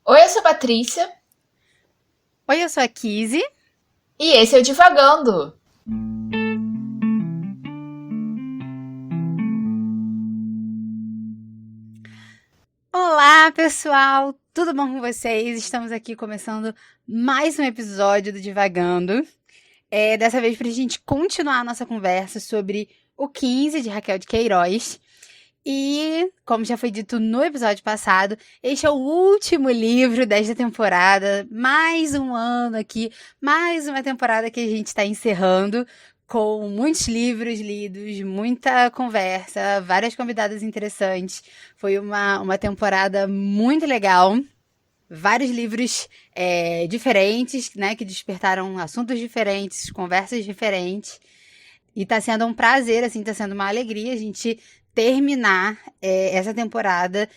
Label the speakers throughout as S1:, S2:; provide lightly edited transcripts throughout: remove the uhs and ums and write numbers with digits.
S1: Oi, eu sou a Patrícia
S2: Oi, eu sou a Kizzy.
S1: e esse é o Divagando.
S2: Olá, pessoal! Tudo bom com vocês? Estamos aqui começando mais um episódio do Divagando. Dessa vez para a gente continuar a nossa conversa sobre o 15 de Raquel de Queiroz. E, como já foi dito no episódio passado, este é o último livro desta temporada. Mais um ano aqui, mais uma temporada que a gente está encerrando com muitos livros lidos, muita conversa, várias convidadas interessantes. Foi uma temporada muito legal. Vários livros diferentes, né, que despertaram assuntos diferentes, conversas diferentes. E tá sendo um prazer, assim, tá sendo uma alegria a gente terminar essa temporada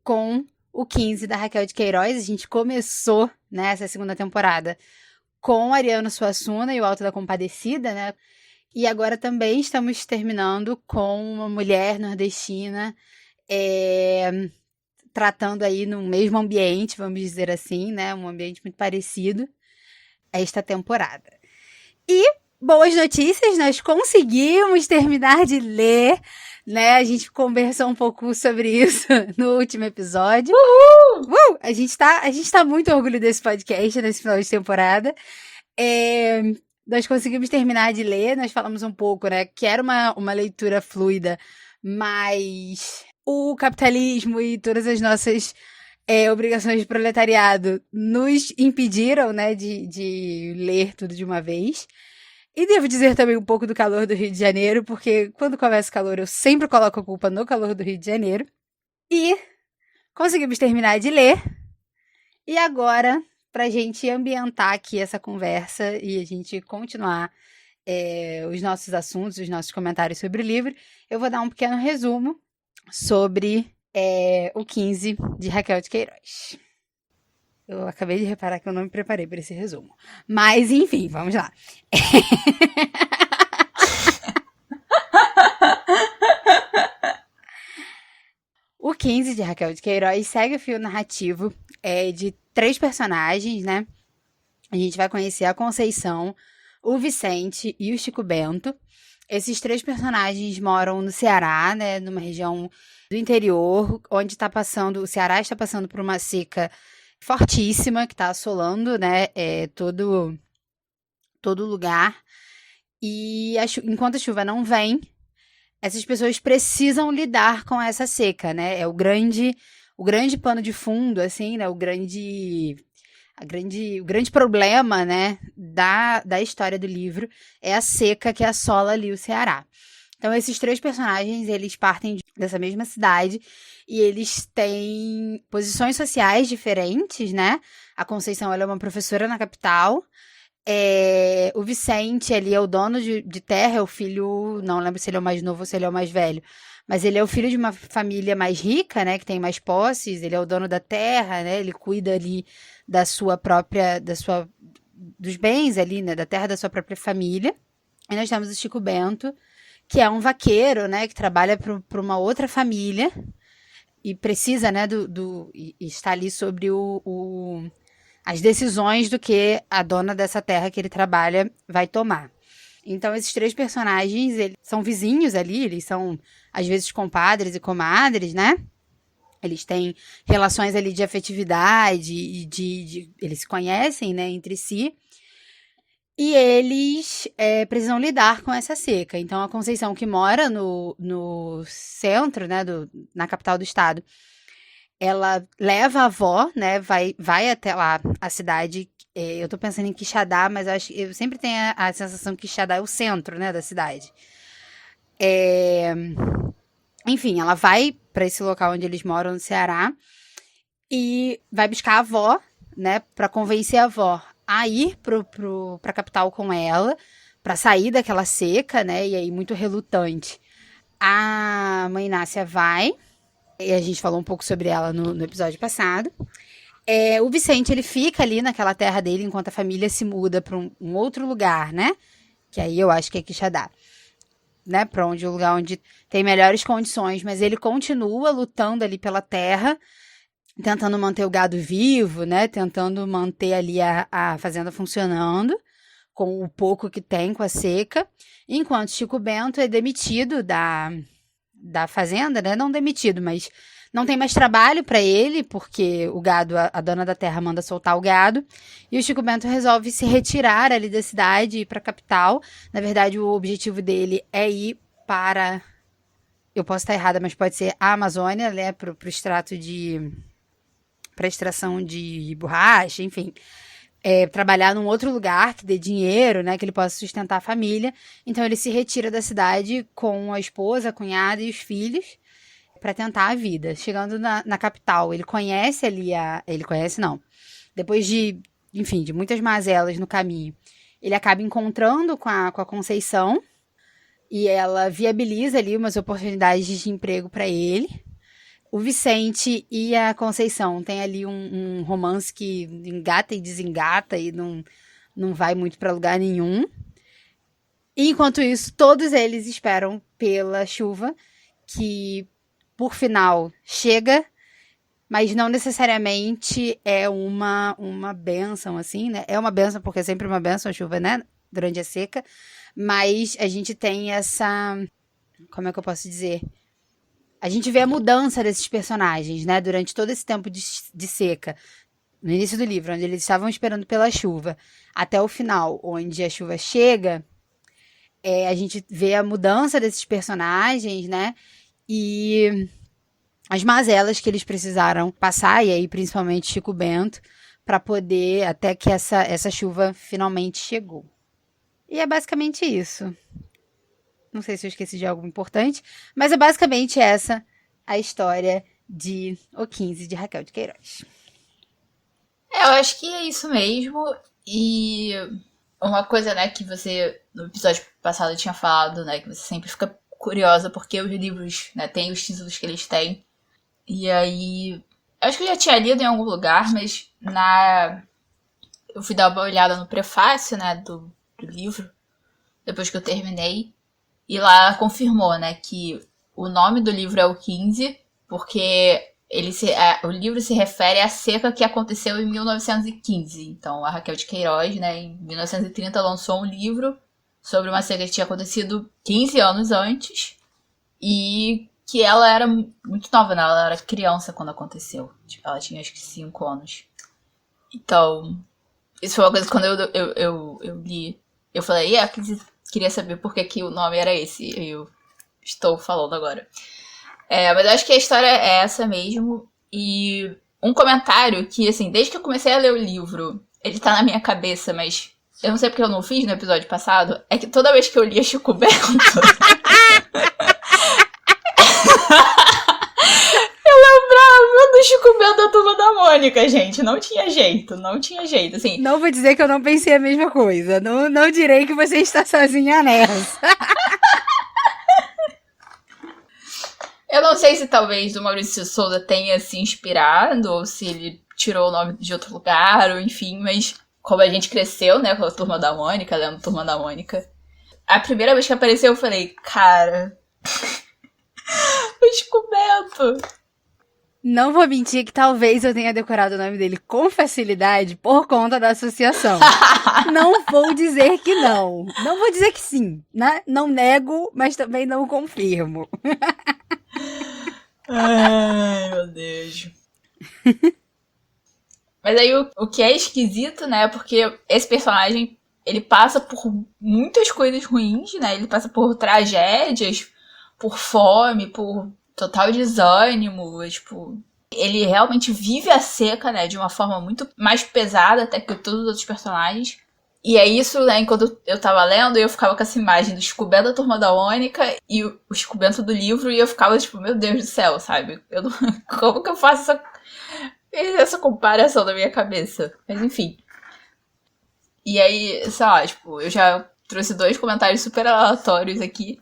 S2: com o 15 da Raquel de Queiroz. A gente começou, né, essa segunda temporada com Ariano Suassuna e o Alto da Compadecida, né? E agora também estamos terminando com uma mulher nordestina tratando aí no mesmo ambiente, vamos dizer assim, né? Um ambiente muito parecido a esta temporada. E boas notícias, nós conseguimos terminar de ler, né? A gente conversou um pouco sobre isso no último episódio.
S1: Uhul!
S2: A gente tá muito orgulho desse podcast nesse final de temporada. É, nós conseguimos terminar de ler, nós falamos um pouco, né? Que era uma leitura fluida, mas o capitalismo e todas as nossas obrigações de proletariado nos impediram, né, de ler tudo de uma vez. E devo dizer também um pouco do calor do Rio de Janeiro, porque quando começa o calor eu sempre coloco a culpa no calor do Rio de Janeiro. E conseguimos terminar de ler. E agora, pra gente ambientar aqui essa conversa e a gente continuar os nossos assuntos, os nossos comentários sobre o livro, eu vou dar um pequeno resumo sobre o 15 de Raquel de Queiroz. Eu acabei de reparar que eu não me preparei para esse resumo. Mas, enfim, vamos lá. O 15 de Raquel de Queiroz segue o fio narrativo de três personagens, né? A gente vai conhecer a Conceição, o Vicente e o Chico Bento. Esses três personagens moram no Ceará, né? Numa região do interior, onde está passando. O Ceará está passando por uma seca fortíssima que está assolando, né? Todo lugar. E enquanto a chuva não vem, essas pessoas precisam lidar com essa seca, né? É o grande pano de fundo, assim, né? O grande problema, né, da história do livro é a seca que assola ali o Ceará. Então, esses três personagens, eles partem dessa mesma cidade e eles têm posições sociais diferentes, né? A Conceição, ela é uma professora na capital. O Vicente, ele é o dono de terra, é o filho, não lembro se ele é o mais novo ou se ele é o mais velho, mas ele é o filho de uma família mais rica, né, que tem mais posses, ele é o dono da terra, né, ele cuida ali dos bens ali, né, da terra da sua própria família. E nós temos o Chico Bento, que é um vaqueiro, né, que trabalha para uma outra família e precisa, né, e está ali sobre as decisões do que a dona dessa terra que ele trabalha vai tomar. Então, esses três personagens, eles são vizinhos ali, eles são, às vezes, compadres e comadres, né? Eles têm relações ali de afetividade e eles se conhecem, né, entre si. E eles precisam lidar com essa seca. Então, a Conceição, que mora no centro, né, na capital do estado, ela leva a avó, né? Vai até lá, a cidade. Eu tô pensando em Quixadá, mas eu sempre tenho a sensação que Quixadá é o centro, né, da cidade. É, enfim, ela vai para esse local onde eles moram, no Ceará, e vai buscar a avó, né, para convencer a avó a ir pra capital com ela, para sair daquela seca, né, e aí muito relutante. A mãe Inácia vai, e a gente falou um pouco sobre ela no episódio passado. O Vicente, ele fica ali naquela terra dele enquanto a família se muda para um outro lugar, né? Que aí eu acho que é Quixadá, né? Para um lugar onde tem melhores condições, mas ele continua lutando ali pela terra. tentando manter o gado vivo, né? Tentando manter ali a fazenda funcionando, com o pouco que tem com a seca, enquanto Chico Bento é demitido da fazenda, né? Não demitido, mas não tem mais trabalho para ele, porque o gado, a dona da terra manda soltar o gado, e o Chico Bento resolve se retirar ali da cidade e ir para a capital. Na verdade, o objetivo dele é ir para, eu posso estar errada, mas pode ser a Amazônia, né? Para o extrato para extração de borracha, enfim. Trabalhar num outro lugar que dê dinheiro, né, que ele possa sustentar a família. Então ele se retira da cidade com a esposa, a cunhada e os filhos para tentar a vida. Chegando na capital, ele conhece ali ele conhece não. Depois de muitas mazelas no caminho, ele acaba encontrando com a Conceição e ela viabiliza ali umas oportunidades de emprego para ele. O Vicente e a Conceição têm ali um romance que engata e desengata e não vai muito para lugar nenhum. E, enquanto isso, todos eles esperam pela chuva, que, por final, chega, mas não necessariamente é uma bênção, assim, né? É uma bênção, porque é sempre uma bênção a chuva, né? Durante a seca. Mas a gente tem essa... Como é que eu posso dizer? A gente vê a mudança desses personagens, né? Durante todo esse tempo de seca. No início do livro, onde eles estavam esperando pela chuva, até o final, onde a chuva chega, a gente vê a mudança desses personagens, né? E as mazelas que eles precisaram passar, e aí principalmente Chico Bento, para poder, até que essa chuva finalmente chegou. E é basicamente isso. Não sei se eu esqueci de algo importante, mas é basicamente essa a história de O 15, de Raquel de Queiroz.
S1: Eu acho que é isso mesmo. E uma coisa, né, que você no episódio passado tinha falado, né, que você sempre fica curiosa porque os livros, né, têm os títulos que eles têm. E aí, acho que eu já tinha lido em algum lugar, mas eu fui dar uma olhada no prefácio, né, do livro, depois que eu terminei. E lá ela confirmou, né, que o nome do livro é O 15, porque o livro se refere à seca que aconteceu em 1915. Então, a Raquel de Queiroz, né, em 1930, lançou um livro sobre uma seca que tinha acontecido 15 anos antes e que ela era muito nova, né? Ela era criança quando aconteceu. Ela tinha, acho que, 5 anos. Então, isso foi uma coisa que quando eu li, eu falei, queria saber por que o nome era esse. E eu estou falando agora. Mas eu acho que a história é essa mesmo. E um comentário que, assim, desde que eu comecei a ler o livro, ele tá na minha cabeça, mas eu não sei porque eu não fiz no episódio passado, é que toda vez que eu lia Chico Bento... eu lembrava do Chico Bento da Turma da Mônica, gente. Não tinha jeito, assim.
S2: Não vou dizer que eu não pensei a mesma coisa. Não direi que você está sozinha nessa.
S1: Eu não sei se talvez o Maurício de Souza tenha se inspirado, ou se ele tirou o nome de outro lugar, ou enfim, mas como a gente cresceu, né, com a Turma da Mônica, lendo Turma da Mônica, a primeira vez que apareceu eu falei, cara, o Chico Bento.
S2: Não vou mentir que talvez eu tenha decorado o nome dele com facilidade por conta da associação. Não vou dizer que não. Não vou dizer que sim, né? Não nego, mas também não confirmo.
S1: Ai, meu Deus. Mas aí o que é esquisito, né? Porque esse personagem, ele passa por muitas coisas ruins, né? Ele passa por tragédias, por fome, por total desânimo, tipo... Ele realmente vive a seca, né? De uma forma muito mais pesada até que todos os outros personagens. E é isso, né? Enquanto eu tava lendo, eu ficava com essa imagem do Chico Bento da Turma da Mônica e o Chico Bento do livro, e eu ficava tipo, meu Deus do céu, sabe? Como que eu faço essa comparação na minha cabeça? Mas enfim. E aí, sei lá, tipo, eu já trouxe 2 comentários super aleatórios aqui.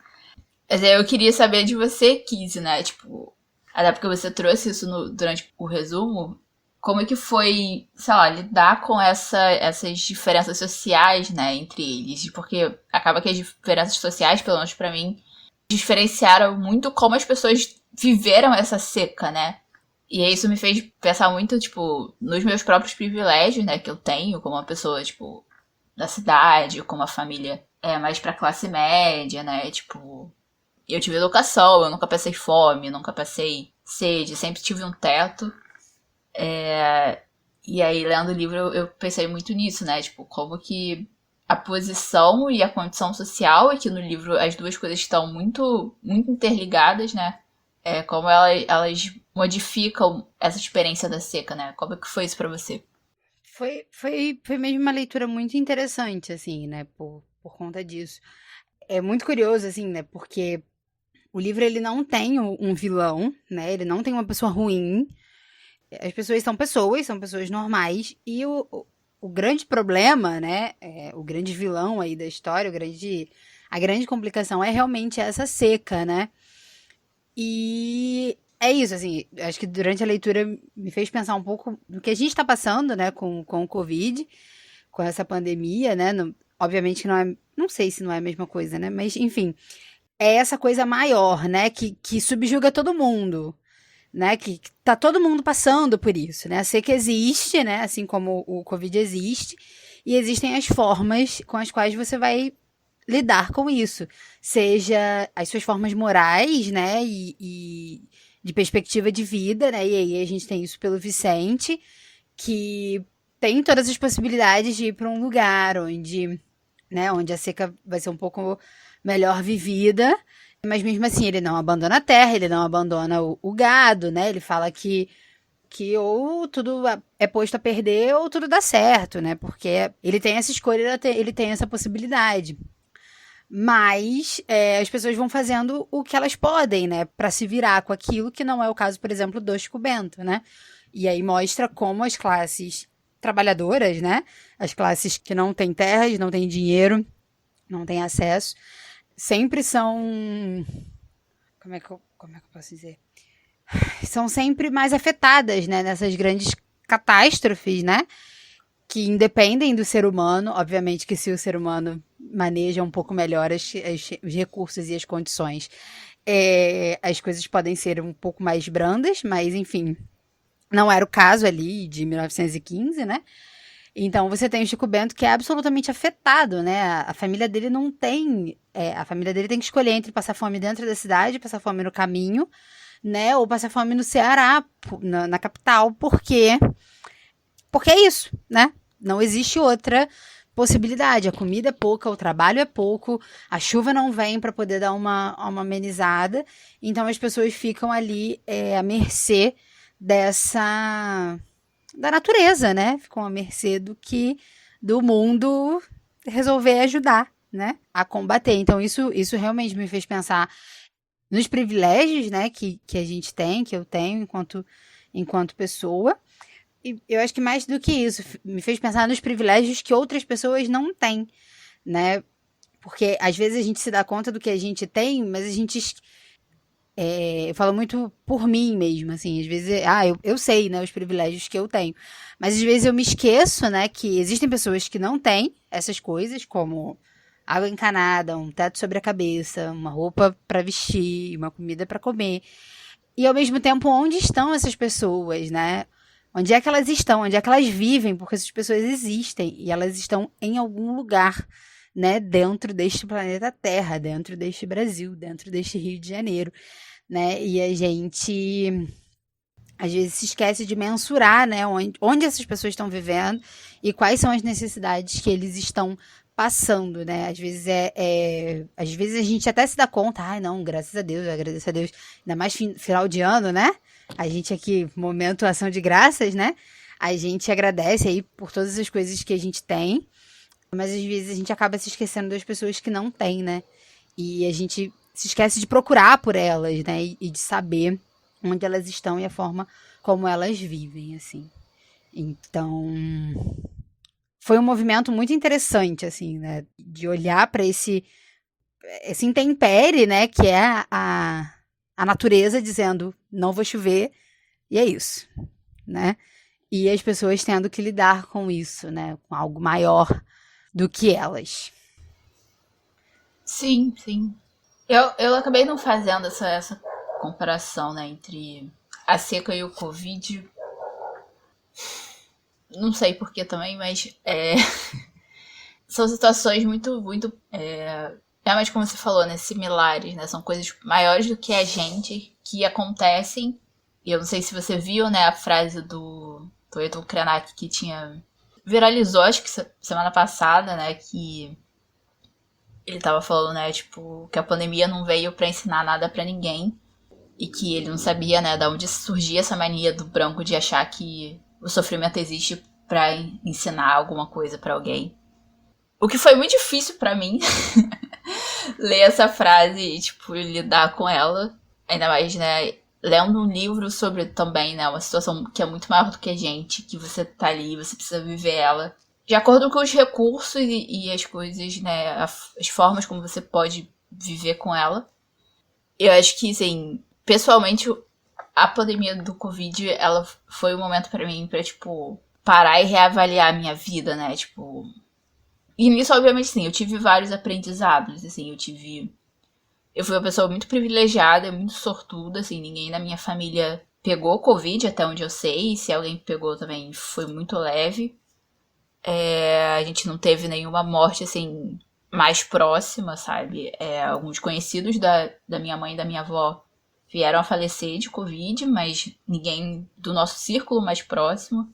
S1: Mas aí eu queria saber de você, Kizzy, né? Tipo, até porque você trouxe isso durante o resumo. Como é que foi, sei lá, lidar com essas diferenças sociais, né, entre eles? Porque acaba que as diferenças sociais, pelo menos pra mim, diferenciaram muito como as pessoas viveram essa seca, né? E aí isso me fez pensar muito, tipo, nos meus próprios privilégios, né, que eu tenho como uma pessoa, tipo, da cidade, com uma família mais pra classe média, né, tipo, eu tive educação, eu nunca passei fome, nunca passei sede, sempre tive um teto. E aí, lendo o livro, eu pensei muito nisso, né, tipo, como que a posição e a condição social, aqui no livro as duas coisas estão muito, muito interligadas, né, como elas modificam essa experiência da seca, né? Como é que foi isso pra você?
S2: Foi mesmo uma leitura muito interessante, assim, né, por conta disso. É muito curioso, assim, né, porque o livro ele não tem um vilão, né, ele não tem uma pessoa ruim. As são pessoas normais, e o grande problema, né, o grande vilão aí da história, a grande complicação é realmente essa seca, né? E é isso, assim, acho que durante a leitura me fez pensar um pouco no que a gente está passando, né, com o Covid, com essa pandemia, né? Obviamente que não é, não sei se não é a mesma coisa, né? Mas, enfim, é essa coisa maior, né, que subjuga todo mundo, né? Que tá todo mundo passando por isso, né? A seca existe, né? Assim como o Covid existe, e existem as formas com as quais você vai lidar com isso, seja as suas formas morais, né, e de perspectiva de vida, né, e aí a gente tem isso pelo Vicente, que tem todas as possibilidades de ir para um lugar onde, né, onde a seca vai ser um pouco melhor vivida, mas mesmo assim ele não abandona a terra, ele não abandona o gado, né, ele fala que ou tudo é posto a perder ou tudo dá certo, né? Porque ele tem essa escolha, ele tem essa possibilidade. Mas as pessoas vão fazendo o que elas podem, né? Pra se virar com aquilo, que não é o caso, por exemplo, do Chico Bento, né? E aí mostra como as classes trabalhadoras, né? As classes que não têm terras, não têm dinheiro, não têm acesso, sempre são. Como é que eu posso dizer? São sempre mais afetadas, né? Nessas grandes catástrofes, né? Que independem do ser humano, obviamente que se o ser humano maneja um pouco melhor os recursos e as condições, as coisas podem ser um pouco mais brandas, mas enfim, não era o caso ali de 1915, né? Então você tem o Chico Bento que é absolutamente afetado, né? A família dele não tem. A família dele tem que escolher entre passar fome dentro da cidade, passar fome no caminho, né? Ou passar fome no Ceará, na capital, porque é isso, né? Não existe outra possibilidade. A comida é pouca, o trabalho é pouco, a chuva não vem para poder dar uma amenizada. Então as pessoas ficam ali à mercê dessa da natureza, né? Ficam à mercê do mundo resolver ajudar, né? A combater. Então isso realmente me fez pensar nos privilégios, né? Que a gente tem, que eu tenho enquanto pessoa. E eu acho que mais do que isso, me fez pensar nos privilégios que outras pessoas não têm, né? Porque às vezes a gente se dá conta do que a gente tem, mas a gente. Eu falo muito por mim mesmo, assim, às vezes, eu sei, né, os privilégios que eu tenho, mas às vezes eu me esqueço, né, que existem pessoas que não têm essas coisas, como água encanada, um teto sobre a cabeça, uma roupa para vestir, uma comida para comer, e ao mesmo tempo, onde estão essas pessoas, né? Onde é que elas estão? Onde é que elas vivem? Porque essas pessoas existem e elas estão em algum lugar, né? Dentro deste planeta Terra, dentro deste Brasil, dentro deste Rio de Janeiro, né? E a gente às vezes se esquece de mensurar, né? Onde essas pessoas estão vivendo e quais são as necessidades que eles estão passando, né? Às vezes a gente até se dá conta, ai não, graças a Deus, eu agradeço a Deus, ainda mais final de ano, né? A gente aqui, momento ação de graças, né? A gente agradece aí por todas as coisas que a gente tem, mas às vezes a gente acaba se esquecendo das pessoas que não têm, né? E a gente se esquece de procurar por elas, né? E de saber onde elas estão e a forma como elas vivem, assim. Então, foi um movimento muito interessante, assim, né? De olhar para esse intempere, né? Que é a natureza dizendo não vai chover e é isso, né? E as pessoas tendo que lidar com isso, né? Com algo maior do que elas.
S1: Sim, sim. Eu acabei não fazendo essa comparação, né, entre a seca e o Covid, não sei porquê também, mas são situações muito, realmente como você falou, né, similares, né, são coisas maiores do que a gente, que acontecem, e eu não sei se você viu, né, a frase do Ayrton Krenak que viralizou, acho que semana passada, né, que ele tava falando, né, tipo, que a pandemia não veio pra ensinar nada pra ninguém, e que ele não sabia, né, de onde surgia essa mania do branco de achar que o sofrimento existe pra ensinar alguma coisa pra alguém. O que foi muito difícil pra mim ler essa frase e, tipo, lidar com ela. Ainda mais, né, lendo um livro sobre também, né, uma situação que é muito maior do que a gente, que você tá ali, você precisa viver ela. De acordo com os recursos e as coisas, né, as formas como você pode viver com ela. Eu acho que, assim, pessoalmente, a pandemia do Covid, ela foi um momento pra mim pra, tipo, parar e reavaliar a minha vida, né, tipo... E nisso, obviamente, sim, eu tive vários aprendizados, assim, eu fui uma pessoa muito privilegiada, muito sortuda, assim, ninguém na minha família pegou Covid, até onde eu sei, e se alguém pegou também foi muito leve. A gente não teve nenhuma morte, assim, mais próxima, sabe? Alguns conhecidos da minha mãe e da minha avó vieram a falecer de Covid, mas ninguém do nosso círculo mais próximo.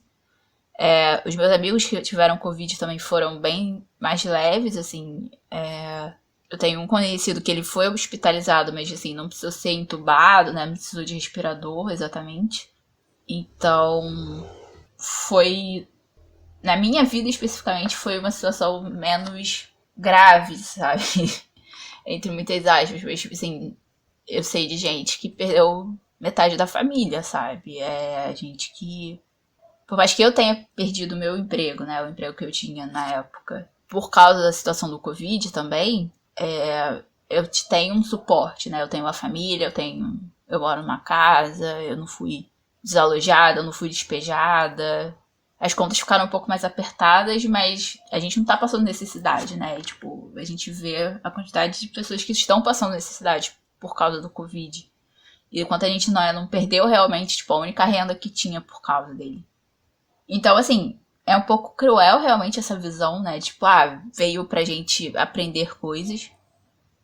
S1: Os meus amigos que tiveram Covid também foram bem mais leves, assim. Eu tenho um conhecido que ele foi hospitalizado, mas assim, não precisou ser entubado, né? Não precisou de respirador, exatamente. Então, foi... Na minha vida, especificamente, foi uma situação menos grave, sabe? Entre muitas aspas, mas, tipo assim, eu sei de gente que perdeu metade da família, sabe? Gente que... Por mais que eu tenha perdido o meu emprego, né? O emprego que eu tinha na época, por causa da situação do Covid também, eu tenho um suporte, né? Eu tenho uma família, eu moro numa casa, eu não fui desalojada, eu não fui despejada. As contas ficaram um pouco mais apertadas, mas a gente não tá passando necessidade, né? E, tipo, a gente vê a quantidade de pessoas que estão passando necessidade por causa do Covid. E enquanto a gente não perdeu realmente, tipo, a única renda que tinha por causa dele. Então, assim, é um pouco cruel realmente essa visão, né? Tipo, veio pra gente aprender coisas.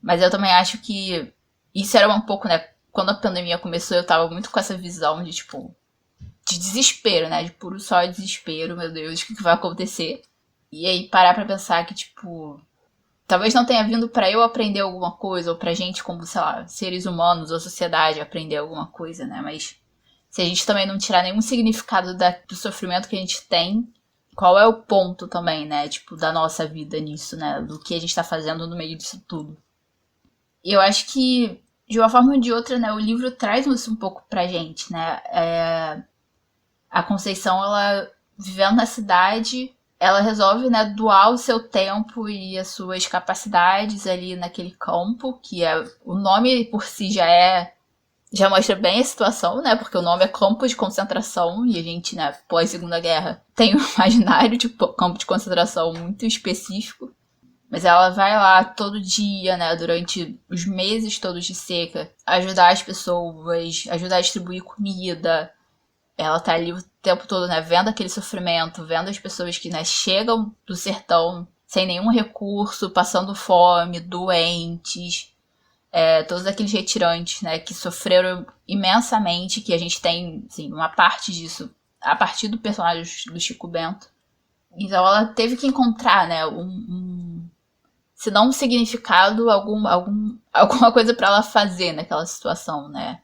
S1: Mas eu também acho que isso era um pouco, né? Quando a pandemia começou, eu tava muito com essa visão de, tipo, de desespero, né? De puro só desespero, meu Deus, o que vai acontecer? E aí parar pra pensar que, tipo, talvez não tenha vindo pra eu aprender alguma coisa, ou pra gente, como, sei lá, seres humanos ou sociedade aprender alguma coisa, né? Mas se a gente também não tirar nenhum significado do sofrimento que a gente tem, qual é o ponto também, né? Tipo, da nossa vida nisso, né? Do que a gente tá fazendo no meio disso tudo. E eu acho que, de uma forma ou de outra, né, o livro traz isso um pouco pra gente, né? A Conceição, ela, vivendo na cidade, ela resolve, né, doar o seu tempo e as suas capacidades ali naquele campo, que o nome por si já mostra bem a situação, né? Porque o nome é campo de concentração e a gente, né, pós Segunda Guerra, tem um imaginário de campo de concentração muito específico. Mas ela vai lá todo dia, né, durante os meses todos de seca, ajudar as pessoas, ajudar a distribuir comida. Ela tá ali o tempo todo, né, vendo aquele sofrimento, vendo as pessoas que, né, chegam do sertão sem nenhum recurso, passando fome, doentes, todos aqueles retirantes, né, que sofreram imensamente, que a gente tem, assim, uma parte disso a partir do personagem do Chico Bento. Então ela teve que encontrar, né, se não um significado, alguma coisa pra ela fazer naquela situação, né.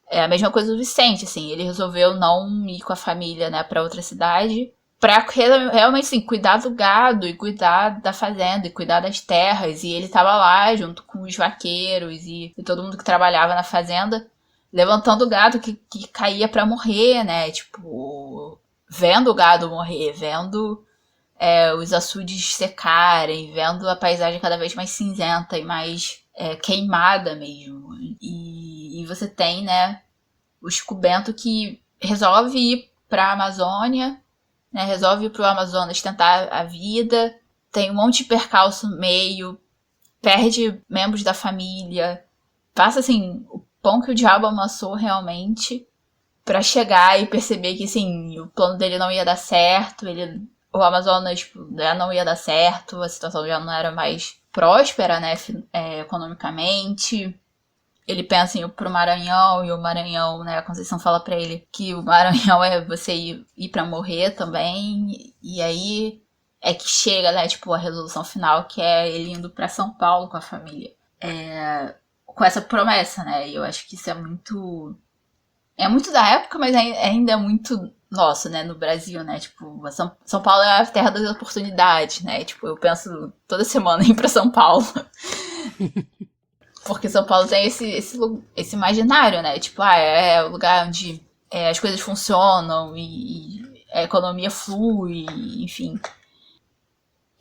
S1: É a mesma coisa do Vicente, assim, ele resolveu não ir com a família, né, pra outra cidade, pra realmente, assim, cuidar do gado e cuidar da fazenda e cuidar das terras. E ele tava lá junto com os vaqueiros e todo mundo que trabalhava na fazenda, levantando o gado que caía pra morrer, né, tipo, vendo o gado morrer, vendo os açudes secarem, vendo a paisagem cada vez mais cinzenta e mais queimada mesmo. E você tem, né, o Chico Bento que resolve ir pra Amazônia, né, resolve ir pro Amazonas tentar a vida, tem um monte de percalço no meio, perde membros da família, passa assim, o pão que o diabo amassou realmente, pra chegar e perceber que, assim, o plano dele não ia dar certo, o Amazonas, tipo, já não ia dar certo, a situação já não era mais próspera, né, economicamente. Ele pensa em ir pro Maranhão, e o Maranhão, né, a Conceição fala pra ele que o Maranhão é você ir pra morrer também, e aí é que chega, né, tipo, a resolução final, que é ele indo pra São Paulo com a família. Com essa promessa, né, e eu acho que isso é muito da época, mas ainda é muito nosso, né, no Brasil, né, tipo, São Paulo é a terra das oportunidades, né, tipo, eu penso toda semana em ir pra São Paulo. Porque São Paulo tem esse imaginário, né? Tipo, é o lugar onde as coisas funcionam e a economia flui, enfim.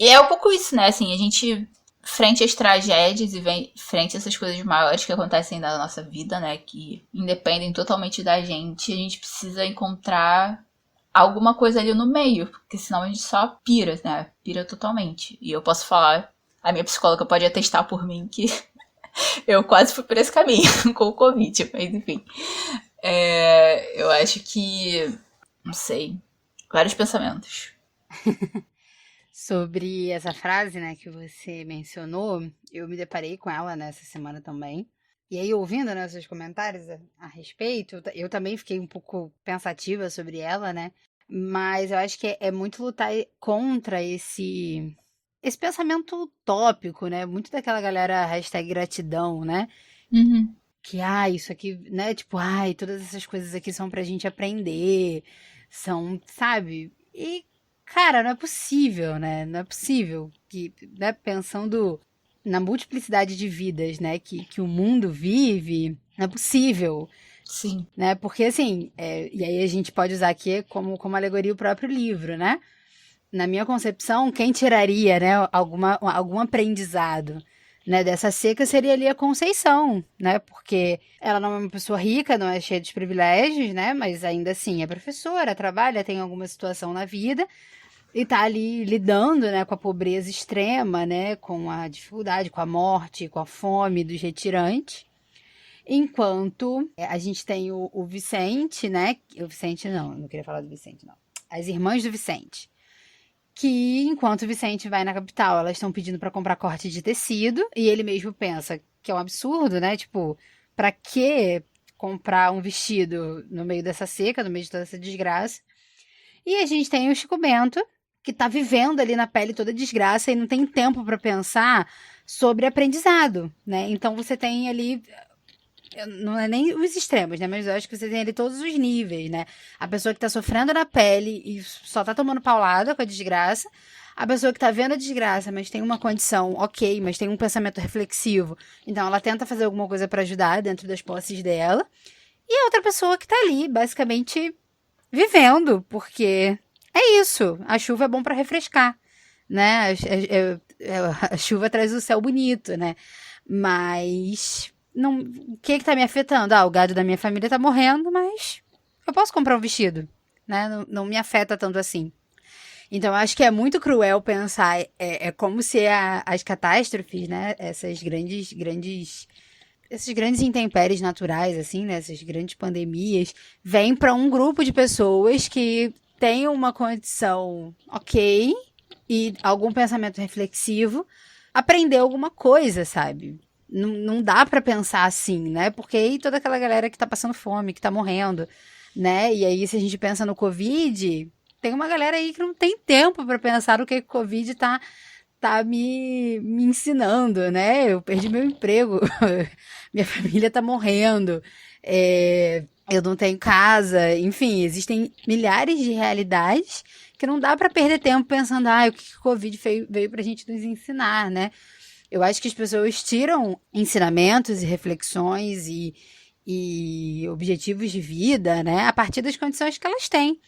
S1: E é um pouco isso, né? Assim, a gente, frente às tragédias e frente a essas coisas maiores que acontecem na nossa vida, né? Que independem totalmente da gente, a gente precisa encontrar alguma coisa ali no meio, porque senão a gente só pira, né? Pira totalmente. E eu posso falar, a minha psicóloga pode atestar por mim que eu quase fui por esse caminho com o Covid, mas enfim. Eu acho que. Não sei. Vários pensamentos.
S2: Sobre essa frase, né, que você mencionou, eu me deparei com ela nessa semana também. E aí, ouvindo, né, seus comentários a respeito, eu também fiquei um pouco pensativa sobre ela, né? Mas eu acho que é muito lutar contra esse pensamento utópico, né? Muito daquela galera hashtag gratidão, né?
S1: Uhum.
S2: Que, isso aqui, né? Tipo, todas essas coisas aqui são pra gente aprender, são, sabe? E, cara, não é possível, né? Não é possível que, né, pensando na multiplicidade de vidas, né, que o mundo vive, não é possível,
S1: Sim.
S2: né? Porque, assim, e aí a gente pode usar aqui como alegoria o próprio livro, né? Na minha concepção, quem tiraria, né, algum aprendizado, né, dessa seca seria ali a Conceição, né? Porque ela não é uma pessoa rica, não é cheia de privilégios, né? Mas ainda assim é professora, trabalha, tem alguma situação na vida e tá ali lidando, né, com a pobreza extrema, né, com a dificuldade, com a morte, com a fome dos retirantes. Enquanto a gente tem o Vicente, né? O Vicente não queria falar do Vicente, não. As irmãs do Vicente, que enquanto o Vicente vai na capital, elas estão pedindo para comprar corte de tecido, e ele mesmo pensa que é um absurdo, né? Tipo, para que comprar um vestido no meio dessa seca, no meio de toda essa desgraça? E a gente tem o Chico Bento, que tá vivendo ali na pele toda a desgraça e não tem tempo para pensar sobre aprendizado, né? Então você tem ali, não é nem os extremos, né? Mas eu acho que você tem ali todos os níveis, né? A pessoa que tá sofrendo na pele e só tá tomando paulada com a desgraça. A pessoa que tá vendo a desgraça, mas tem uma condição ok, mas tem um pensamento reflexivo. Então ela tenta fazer alguma coisa para ajudar dentro das posses dela. E a outra pessoa que tá ali, basicamente, vivendo, porque é isso. A chuva é bom para refrescar, né? A chuva traz o céu bonito, né? Mas não, o que tá me afetando? O gado da minha família tá morrendo, mas eu posso comprar um vestido, né? Não me afeta tanto assim. Então, eu acho que é muito cruel pensar, é como se as catástrofes, né? Essas esses grandes intempéries naturais, assim, né? Essas grandes pandemias, vêm para um grupo de pessoas que tem uma condição ok e algum pensamento reflexivo, aprender alguma coisa, sabe? Não dá para pensar assim, né? Porque aí toda aquela galera que tá passando fome, que tá morrendo, né? E aí, se a gente pensa no Covid, tem uma galera aí que não tem tempo para pensar no que o Covid tá me ensinando, né? Eu perdi meu emprego, minha família tá morrendo, eu não tenho casa, enfim, existem milhares de realidades que não dá para perder tempo pensando, o que o Covid veio pra gente nos ensinar, né? Eu acho que as pessoas tiram ensinamentos e reflexões e objetivos de vida, né, a partir das condições que elas têm,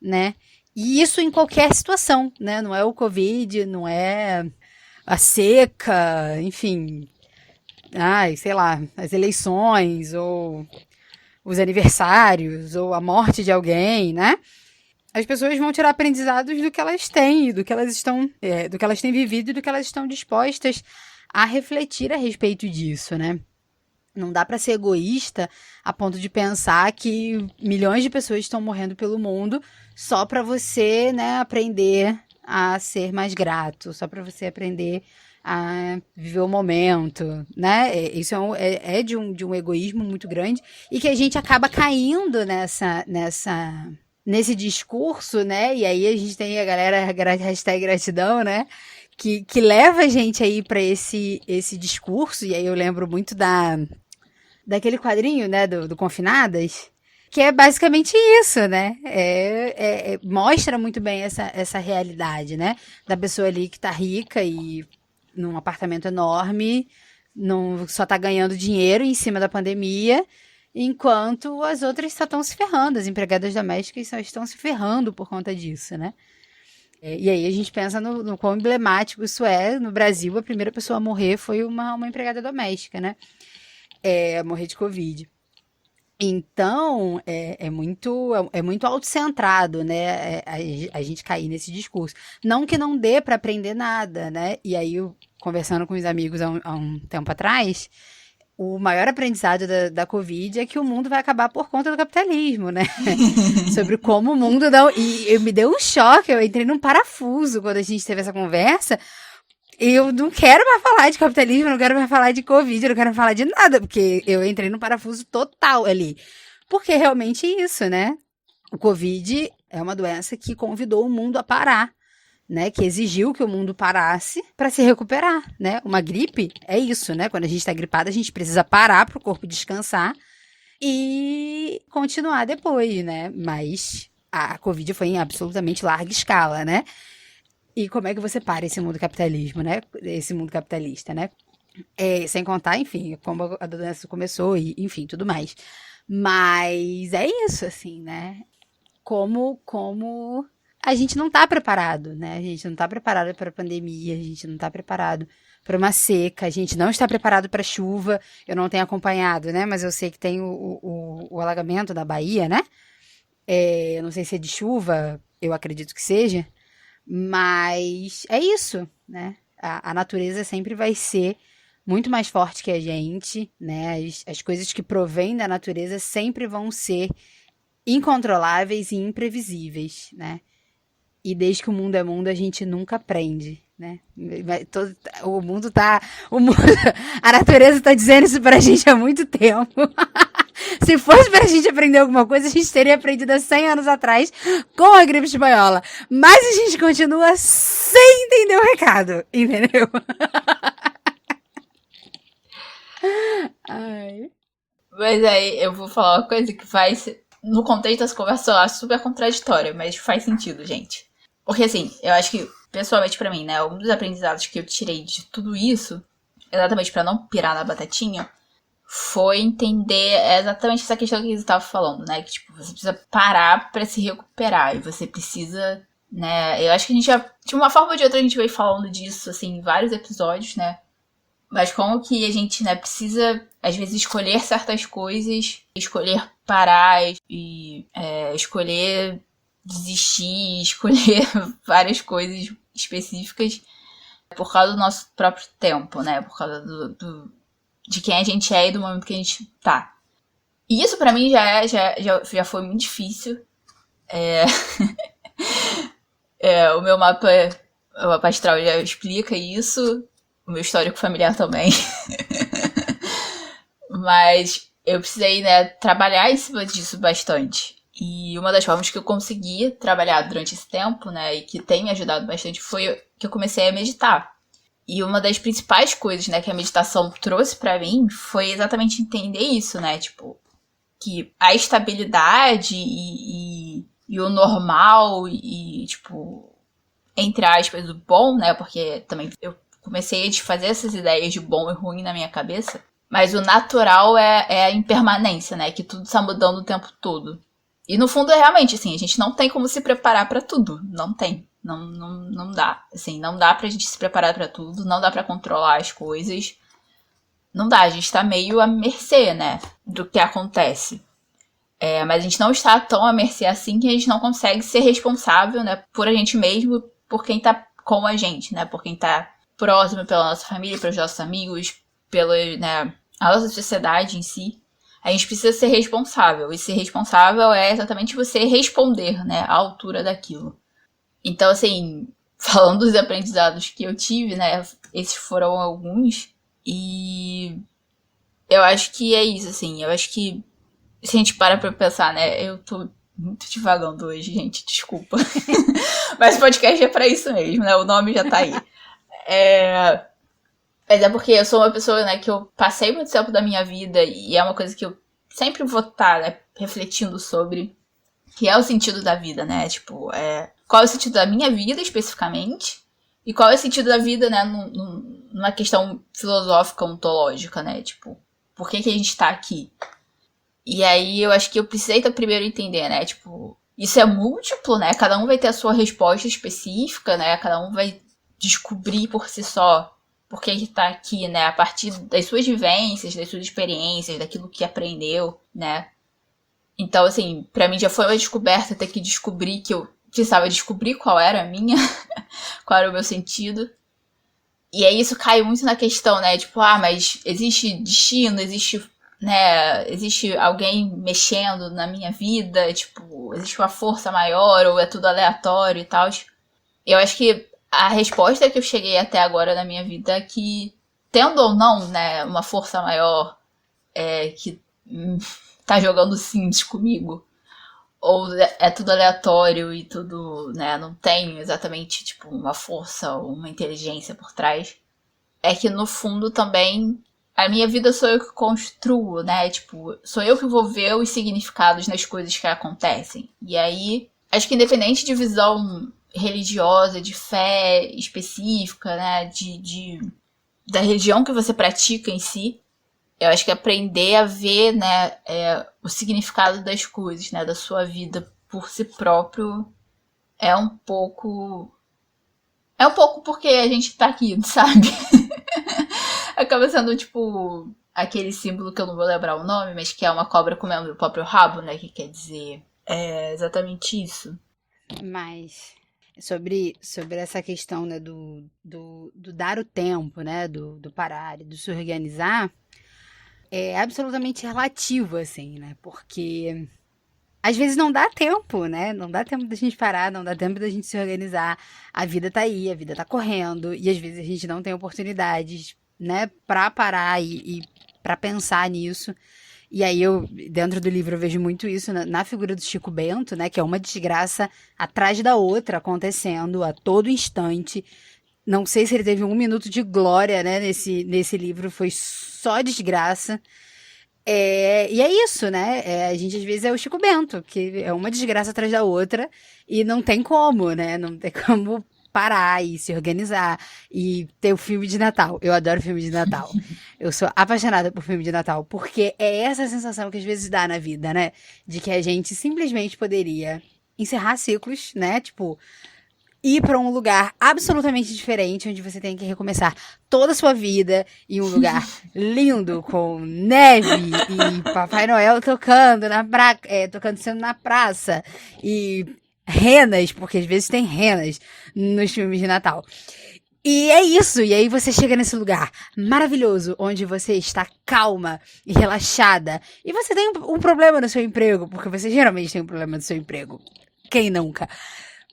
S2: né? E isso em qualquer situação, né? Não é o Covid, não é a seca, enfim, sei lá, as eleições, ou os aniversários, ou a morte de alguém, né? As pessoas vão tirar aprendizados do que elas têm, do que elas estão, do que elas têm vivido e do que elas estão dispostas a refletir a respeito disso, né? Não dá para ser egoísta a ponto de pensar que milhões de pessoas estão morrendo pelo mundo só para você, né, aprender a ser mais grato, só para você aprender a viver o momento, né? Isso é de um egoísmo muito grande e que a gente acaba caindo nesse discurso, né? E aí a gente tem a galera hashtag gratidão, né? Que leva a gente aí para esse discurso, e aí eu lembro muito daquele quadrinho, né, do Confinadas, que é basicamente isso, né? Mostra muito bem essa realidade, né? Da pessoa ali que tá rica e num apartamento enorme, só tá ganhando dinheiro em cima da pandemia, enquanto as outras só estão se ferrando, as empregadas domésticas só estão se ferrando por conta disso, né? E aí a gente pensa no quão emblemático isso é. No Brasil, a primeira pessoa a morrer foi uma empregada doméstica, né? Morrer de Covid. Então, é muito autocentrado, né? A gente cair nesse discurso. Não que não dê para aprender nada, né? E aí, eu, conversando com os amigos há um tempo atrás, o maior aprendizado da Covid é que o mundo vai acabar por conta do capitalismo, né? Sobre como o mundo não... E me deu um choque, eu entrei num parafuso quando a gente teve essa conversa. Eu não quero mais falar de capitalismo, não quero mais falar de Covid, não quero mais falar de nada, porque eu entrei num parafuso total ali. Porque realmente é isso, né? O Covid é uma doença que convidou o mundo a parar, né? Que exigiu que o mundo parasse para se recuperar, né? Uma gripe é isso, né? Quando a gente está gripada, a gente precisa parar para o corpo descansar e continuar depois, né? Mas a Covid foi em absolutamente larga escala, né? E como é que você para esse mundo capitalismo, né? Esse mundo capitalista, né? Sem contar, enfim, como a doença começou e, enfim, tudo mais. Mas é isso, assim, né? Como a gente não tá preparado, né? A gente não tá preparado para a pandemia, a gente não tá preparado para uma seca, a gente não está preparado para chuva. Eu não tenho acompanhado, né? Mas eu sei que tem o alagamento da Bahia, né? Eu não sei se é de chuva, eu acredito que seja. Mas é isso, né? A natureza sempre vai ser muito mais forte que a gente, né? As coisas que provêm da natureza sempre vão ser incontroláveis e imprevisíveis, né? E desde que o mundo é mundo, a gente nunca aprende, né? O mundo tá... a natureza tá dizendo isso pra gente há muito tempo. Se fosse pra gente aprender alguma coisa, a gente teria aprendido há 100 anos atrás com a gripe espanhola. Mas a gente continua sem entender o recado, entendeu? Ai.
S1: Mas aí eu vou falar uma coisa que faz, no contexto das conversas, eu acho super contraditória, mas faz sentido, gente. Porque assim, eu acho que, pessoalmente pra mim, né, um dos aprendizados que eu tirei de tudo isso, exatamente pra não pirar na batatinha, foi entender exatamente essa questão que você estava falando, né? Que, tipo, você precisa parar pra se recuperar. E você precisa, né? Eu acho que a gente já, de uma forma ou de outra, a gente veio falando disso, assim, em vários episódios, né? Mas como que a gente, né, precisa, às vezes, escolher certas coisas, escolher parar e escolher desistir, escolher várias coisas específicas por causa do nosso próprio tempo, né? Por causa de quem a gente é e do momento que a gente tá. E isso pra mim já foi muito difícil. O meu mapa astral já explica isso, o meu histórico familiar também. Mas eu precisei, né, trabalhar em cima disso bastante. E uma das formas que eu consegui trabalhar durante esse tempo, né, e que tem me ajudado bastante, foi que eu comecei a meditar. E uma das principais coisas, né, que a meditação trouxe pra mim foi exatamente entender isso, né? Tipo, que a estabilidade e o normal e, tipo, entre aspas, o bom, né? Porque também eu comecei a desfazer essas ideias de bom e ruim na minha cabeça. Mas o natural é a impermanência, né? Que tudo tá mudando o tempo todo. E no fundo, realmente, assim, a gente não tem como se preparar pra tudo. Não tem. Não dá. Assim, não dá pra gente se preparar pra tudo, não dá pra controlar as coisas. Não dá, a gente tá meio à mercê, né, do que acontece. Mas a gente não está tão à mercê assim que a gente não consegue ser responsável, né, por a gente mesmo, por quem tá com a gente, né, por quem tá próximo, pela nossa família, pelos nossos amigos, pelas, né, a nossa sociedade em si, a gente precisa ser responsável. E ser responsável é exatamente você responder, né, à altura daquilo. Então, assim, falando dos aprendizados que eu tive, né, esses foram alguns. E eu acho que é isso, assim. Eu acho que se a gente para pra pensar, né, eu tô muito divagando hoje, gente, desculpa. Mas o podcast é pra isso mesmo, né, o nome já tá aí. Mas é porque eu sou uma pessoa, né, que eu passei muito tempo da minha vida e é uma coisa que eu sempre vou estar, né, refletindo sobre, que é o sentido da vida, né? Tipo, qual é o sentido da minha vida especificamente e qual é o sentido da vida, né, numa questão filosófica, ontológica, né? Tipo, por que a gente tá aqui? E aí eu acho que eu precisei primeiro entender, né? Tipo, isso é múltiplo, né? Cada um vai ter a sua resposta específica, né? Cada um vai descobrir por si só por que tá aqui, né? A partir das suas vivências, das suas experiências, daquilo que aprendeu, né? Então, assim, pra mim já foi uma descoberta ter que descobrir que eu precisava descobrir qual era a minha, qual era o meu sentido. E aí isso cai muito na questão, né? Tipo, mas existe destino, existe, né? Existe alguém mexendo na minha vida, tipo, existe uma força maior ou é tudo aleatório e tal. Eu acho que a resposta que eu cheguei até agora na minha vida é que, tendo ou não, né, uma força maior que tá jogando Sims comigo, ou é tudo aleatório e tudo, né, não tem exatamente, tipo, uma força ou uma inteligência por trás, é que no fundo também a minha vida sou eu que construo, né, tipo, sou eu que vou ver os significados nas coisas que acontecem. E aí, acho que independente de visão religiosa, de fé específica, né, da religião que você pratica em si, eu acho que aprender a ver, né, o significado das coisas, né, da sua vida por si próprio é um pouco. É um pouco porque a gente tá aqui, sabe? Acaba sendo, tipo, aquele símbolo que eu não vou lembrar o nome, mas que é uma cobra comendo o próprio rabo, né? Que quer dizer. É exatamente isso.
S2: Mas sobre essa questão, né, do dar o tempo, né, do parar, do se organizar, é absolutamente relativo, assim, né? Porque às vezes não dá tempo, né? Não dá tempo da gente parar, não dá tempo da gente se organizar. A vida tá aí, a vida tá correndo, e às vezes a gente não tem oportunidades, né, pra parar e pra pensar nisso. E aí dentro do livro, eu vejo muito isso na figura do Chico Bento, né? Que é uma desgraça atrás da outra acontecendo a todo instante. Não sei se ele teve 1 minuto de glória, né? Nesse livro, foi só desgraça. E é isso, né? A gente às vezes é o Chico Bento, que é uma desgraça atrás da outra e não tem como, né? Não tem como parar e se organizar e ter o filme de Natal. Eu adoro filme de Natal. Eu sou apaixonada por filme de Natal, porque é essa sensação que às vezes dá na vida, né? De que a gente simplesmente poderia encerrar ciclos, né? Tipo, ir para um lugar absolutamente diferente, onde você tem que recomeçar toda a sua vida em um lugar lindo, com neve e Papai Noel tocando tocando sendo na praça e renas, porque às vezes tem renas nos filmes de Natal. E é isso, e aí você chega nesse lugar maravilhoso, onde você está calma e relaxada, e você tem um problema no seu emprego, porque você geralmente tem um problema no seu emprego. Quem nunca?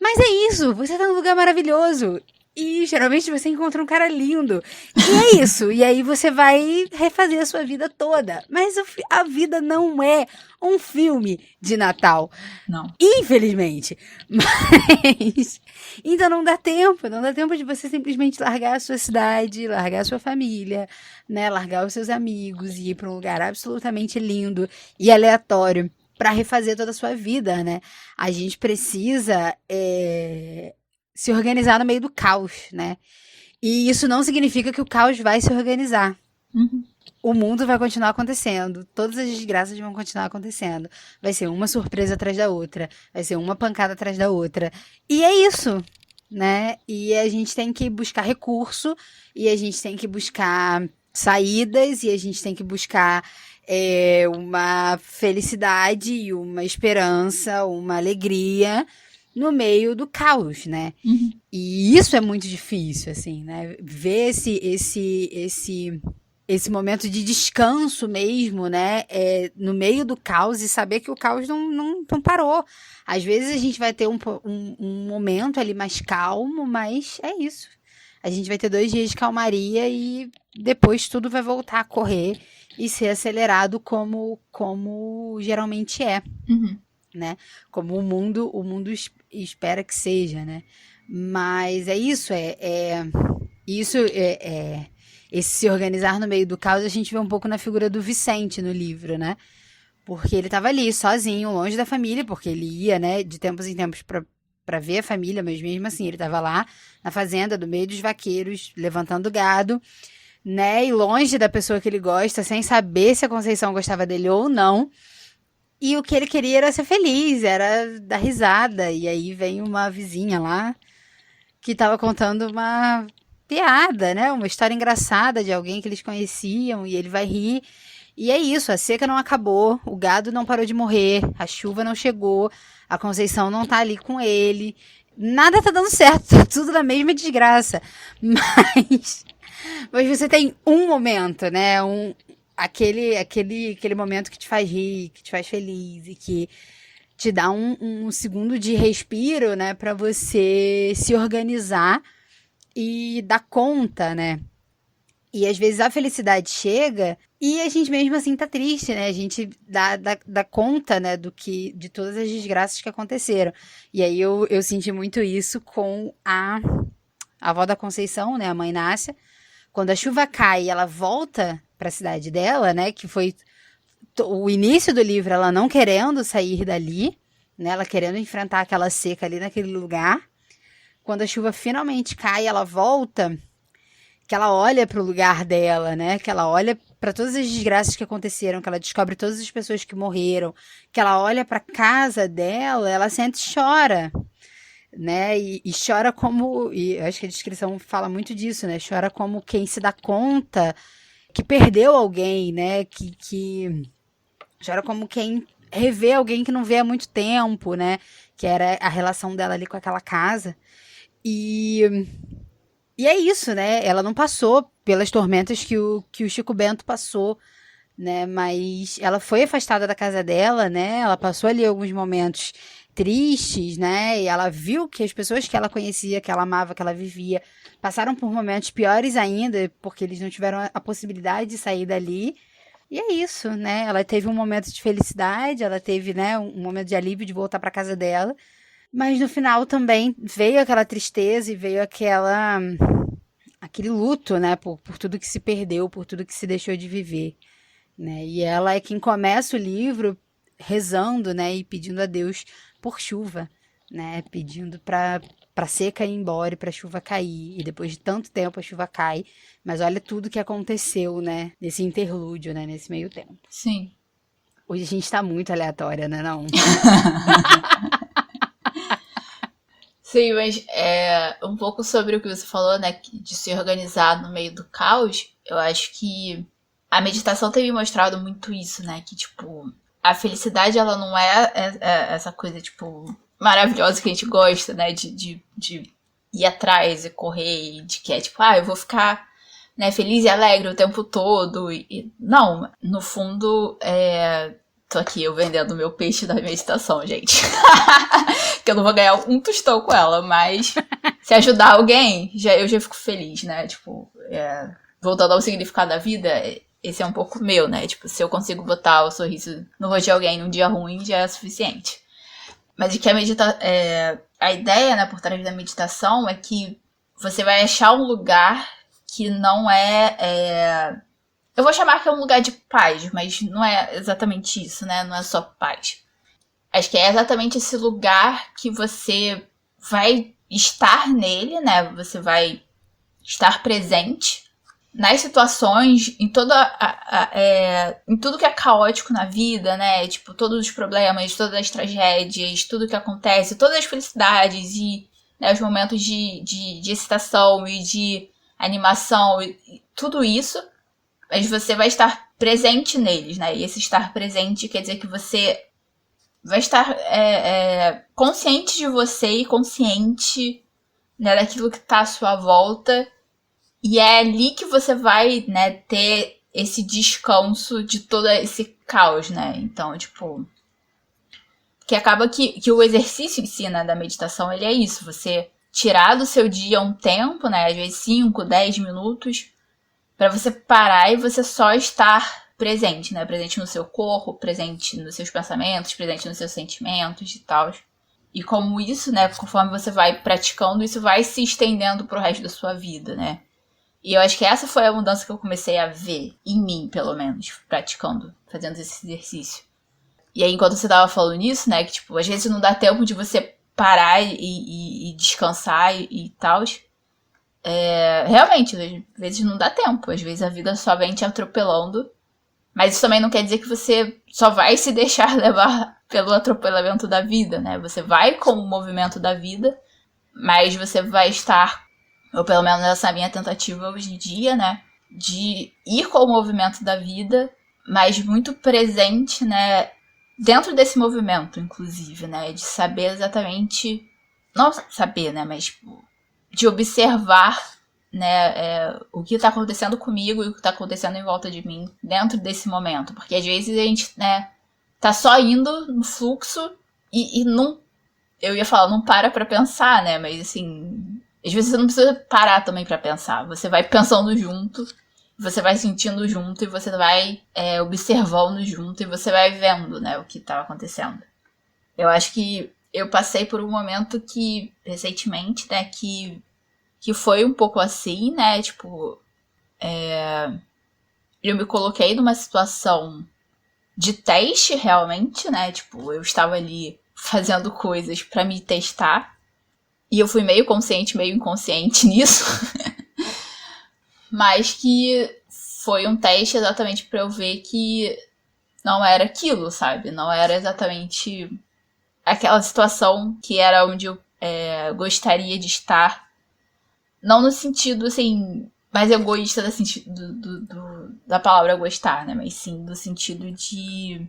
S2: Mas é isso, você tá num lugar maravilhoso. E geralmente você encontra um cara lindo. E é isso. E aí você vai refazer a sua vida toda. Mas a vida não é um filme de Natal.
S1: Não.
S2: Infelizmente. Mas. Então não dá tempo. Não dá tempo de você simplesmente largar a sua cidade, largar a sua família, né? Largar os seus amigos e ir pra um lugar absolutamente lindo e aleatório para refazer toda a sua vida, né? A gente precisa se organizar no meio do caos, né? E isso não significa que o caos vai se organizar.
S1: Uhum.
S2: O mundo vai continuar acontecendo, todas as desgraças vão continuar acontecendo. Vai ser uma surpresa atrás da outra, vai ser uma pancada atrás da outra. E é isso, né? E a gente tem que buscar recurso, e a gente tem que buscar saídas, e a gente tem que buscar uma felicidade e uma esperança, uma alegria no meio do caos, né?
S1: Uhum.
S2: E isso é muito difícil, assim, né? Ver esse esse momento de descanso mesmo, né? No meio do caos e saber que o caos não parou. Às vezes a gente vai ter um momento ali mais calmo, mas é isso. A gente vai ter 2 dias de calmaria e depois tudo vai voltar a correr e ser acelerado como geralmente é,
S1: Uhum.
S2: né? Como o mundo espera que seja, né? Mas é isso, esse se organizar no meio do caos, a gente vê um pouco na figura do Vicente no livro, né? Porque ele estava ali, sozinho, longe da família, porque ele ia, né, de tempos em tempos para ver a família, mas mesmo assim, ele estava lá na fazenda, do meio dos vaqueiros, levantando gado, né, e longe da pessoa que ele gosta, sem saber se a Conceição gostava dele ou não. E o que ele queria era ser feliz, era dar risada. E aí vem uma vizinha lá que estava contando uma piada, né? Uma história engraçada de alguém que eles conheciam e ele vai rir. E é isso, a seca não acabou, o gado não parou de morrer, a chuva não chegou, a Conceição não tá ali com ele. Nada tá dando certo, tá tudo na mesma desgraça. Mas você tem um momento, né? Aquele momento que te faz rir, que te faz feliz e que te dá um segundo de respiro, né? Pra você se organizar e dar conta, né? E às vezes a felicidade chega e a gente mesmo assim tá triste, né? A gente dá conta, né, de todas as desgraças que aconteceram. E aí eu senti muito isso com a avó da Conceição, né, a mãe Nácia. Quando a chuva cai e ela volta pra cidade dela, né, que foi o início do livro, ela não querendo sair dali, né, ela querendo enfrentar aquela seca ali naquele lugar. Quando a chuva finalmente cai, ela volta, que ela olha para o lugar dela, né? Que ela olha para todas as desgraças que aconteceram, que ela descobre todas as pessoas que morreram, que ela olha para casa dela, ela sente e chora, né? E chora como, e eu acho que a descrição fala muito disso, né? Chora como quem se dá conta que perdeu alguém, né? Que chora como quem revê alguém que não vê há muito tempo, né? Que era a relação dela ali com aquela casa. E é isso, né? Ela não passou pelas tormentas que o Chico Bento passou, né? Mas ela foi afastada da casa dela, né? Ela passou ali alguns momentos tristes, né? E ela viu que as pessoas que ela conhecia, que ela amava, que ela vivia, passaram por momentos piores ainda, porque eles não tiveram a possibilidade de sair dali. E é isso, né? Ela teve um momento de felicidade, ela teve, né, um momento de alívio de voltar para casa dela. Mas no final também veio aquela tristeza e veio aquele luto, né, por tudo que se perdeu, por tudo que se deixou de viver, né? E ela é quem começa o livro rezando, né, e pedindo a Deus por chuva, né, pedindo para seca ir embora e para chuva cair. E depois de tanto tempo a chuva cai, mas olha tudo que aconteceu, né, nesse interlúdio, né, nesse meio tempo.
S1: Sim.
S2: Hoje a gente tá muito aleatória, né, não?
S1: Sim, mas um pouco sobre o que você falou, né, de se organizar no meio do caos, eu acho que a meditação tem me mostrado muito isso, né, que, tipo, a felicidade, ela não é essa coisa, tipo, maravilhosa que a gente gosta, né, de ir atrás e correr, de que é, tipo, eu vou ficar, né, feliz e alegre o tempo todo, não, no fundo, tô aqui, eu vendendo meu peixe da meditação, gente. Que eu não vou ganhar um tostão com ela, mas se ajudar alguém, eu já fico feliz, né? Tipo, voltando ao significado da vida, esse é um pouco meu, né? Tipo, se eu consigo botar o sorriso no rosto de alguém num dia ruim, já é suficiente. Mas de que a ideia, né, por trás da meditação é que você vai achar um lugar que não eu vou chamar que é um lugar de paz, mas não é exatamente isso, né? Não é só paz. Acho que é exatamente esse lugar que você vai estar nele, né? Você vai estar presente nas situações, em em tudo que é caótico na vida, né? Tipo, todos os problemas, todas as tragédias, tudo que acontece, todas as felicidades e, né, os momentos de excitação e de animação e tudo isso. Mas você vai estar presente neles, né? E esse estar presente quer dizer que você vai estar consciente de você e consciente, né, daquilo que está à sua volta. E é ali que você vai, né, ter esse descanso de todo esse caos, né? Então, tipo, que acaba que o exercício em si, né, da meditação, ele é isso, você tirar do seu dia um tempo, né, às vezes 5, 10 minutos, para você parar e você só estar presente, né, presente no seu corpo, presente nos seus pensamentos, presente nos seus sentimentos e tal. E como isso, né, conforme você vai praticando, isso vai se estendendo pro resto da sua vida, né. E eu acho que essa foi a mudança que eu comecei a ver, em mim, pelo menos, praticando, fazendo esse exercício. E aí, enquanto você tava falando nisso, né, que, tipo, às vezes não dá tempo de você parar e descansar e tal. Realmente, às vezes não dá tempo. Às vezes a vida só vem te atropelando. Mas isso também não quer dizer que você só vai se deixar levar pelo atropelamento da vida, né? Você vai com o movimento da vida, mas você vai estar, ou pelo menos essa é a minha tentativa hoje em dia, né? De ir com o movimento da vida, mas muito presente, né? Dentro desse movimento, inclusive, né? De saber exatamente... Não saber, né? Mas de observar, né? O que está acontecendo comigo e o que está acontecendo em volta de mim dentro desse momento. Porque às vezes a gente, né? Tá só indo no fluxo e não... Eu ia falar, não para pra pensar, né? Mas, assim... Às vezes você não precisa parar também pra pensar. Você vai pensando junto... Você vai sentindo junto e você vai observando junto e você vai vendo, né, o que estava acontecendo. Eu acho que eu passei por um momento que, recentemente, né, que foi um pouco assim, né, tipo, eu me coloquei numa situação de teste, realmente, né, tipo, eu estava ali fazendo coisas pra me testar e eu fui meio consciente, meio inconsciente nisso. Mas que foi um teste exatamente pra eu ver que não era aquilo, sabe? Não era exatamente aquela situação que era onde eu gostaria de estar. Não no sentido, assim, mais egoísta da palavra gostar, né? Mas sim do sentido de...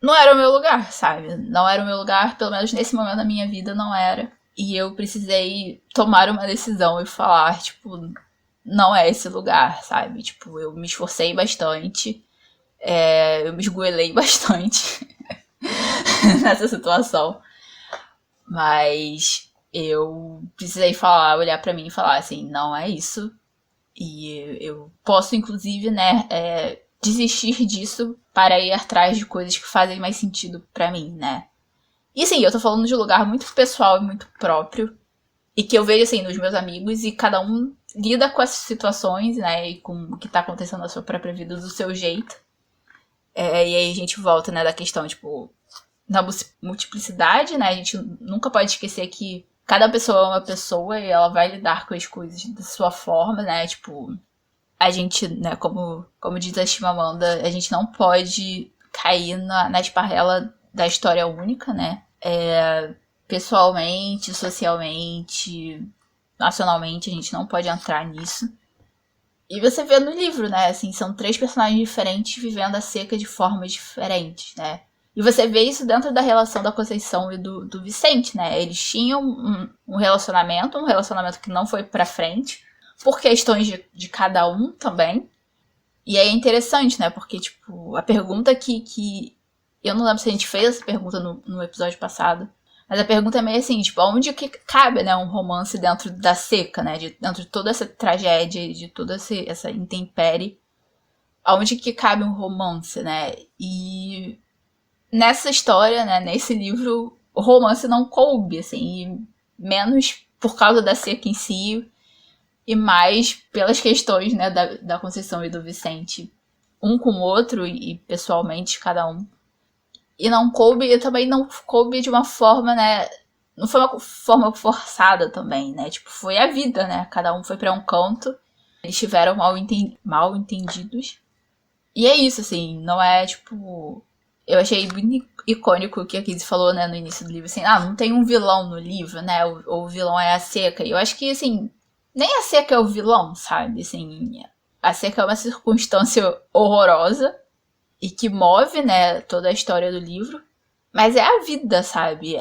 S1: Não era o meu lugar, sabe? Não era o meu lugar, pelo menos nesse momento da minha vida não era. E eu precisei tomar uma decisão e falar, tipo... Não é esse lugar, sabe? Tipo, eu me esforcei bastante. Eu me esgoelei bastante nessa situação. Mas eu precisei olhar pra mim e falar assim, não é isso. E eu posso, inclusive, né, desistir disso para ir atrás de coisas que fazem mais sentido pra mim, né? E assim, eu tô falando de um lugar muito pessoal e muito próprio. E que eu vejo, assim, nos meus amigos, e cada um lida com essas situações, né, e com o que tá acontecendo na sua própria vida do seu jeito. E aí a gente volta, né, da questão, tipo, da multiplicidade, né, a gente nunca pode esquecer que cada pessoa é uma pessoa e ela vai lidar com as coisas da sua forma, né, tipo, a gente, né, como diz a Chimamanda, a gente não pode cair na esparrela da história única, né, pessoalmente, socialmente, nacionalmente, a gente não pode entrar nisso. E você vê no livro, né, assim, são 3 personagens diferentes vivendo a seca de formas diferentes, né. E você vê isso dentro da relação da Conceição e do Vicente, né. Eles tinham um relacionamento que não foi pra frente, por questões de cada um também. E é interessante, né, porque, tipo, a pergunta que... Eu não lembro se a gente fez essa pergunta no episódio passado, mas a pergunta é meio assim, tipo, onde que cabe, né, um romance dentro da seca, né, dentro de toda essa tragédia, de toda essa intempérie, aonde que cabe um romance, né, e nessa história, né, nesse livro, o romance não coube, assim, menos por causa da seca em si, e mais pelas questões, né, da Conceição e do Vicente, um com o outro e pessoalmente cada um. E não coube, e também não coube de uma forma, né, não foi uma forma forçada também, né, tipo, foi a vida, né, cada um foi pra um canto, eles tiveram mal entendidos, e é isso, assim, não é, tipo, eu achei muito icônico o que a Kizzy falou, né, no início do livro, assim, não tem um vilão no livro, né, o vilão é a seca, e eu acho que, assim, nem a seca é o vilão, sabe, assim, a seca é uma circunstância horrorosa, e que move, né, toda a história do livro, mas é a vida, sabe,